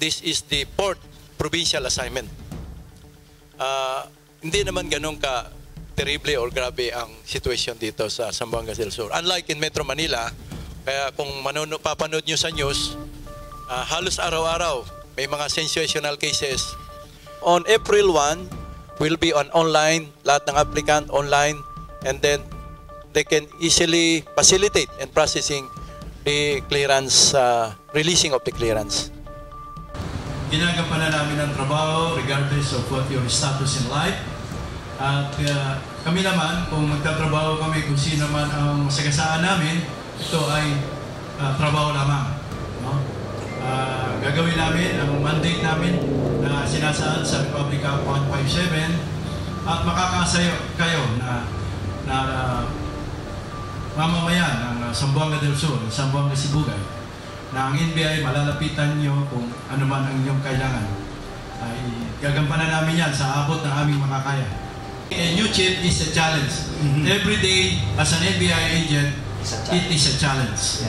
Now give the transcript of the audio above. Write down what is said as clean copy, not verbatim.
this is the 4th provincial assignment. Hindi naman ganun ka terrible or grabe ang situation dito sa Zamboanga del Sur. Unlike in Metro Manila, kaya kung papanood nyo sa news, halos araw-araw may mga sensational cases. On April 1, will be on online, lahat ng applicant online, and then they can easily facilitate and processing the clearance, releasing of the clearance. Ginagampanan namin ang trabaho regardless of what your status in life. At kami naman, kung magtatrabaho kami, kung sino man ang masagasaan namin, ito ay trabaho lamang. No? Gagawin namin ang mandate namin na sinasaad sa Republic Act 157 at makakasayo kayo na mamamayan ng Zamboanga del Sur, Zamboanga Sibugay, na ang NBI malalapitan nyo kung ano man ang inyong kailangan. Ay gagampanan namin yan sa abot ng aming makakaya. A new chief is a challenge. Every day as an NBI agent, it is a challenge.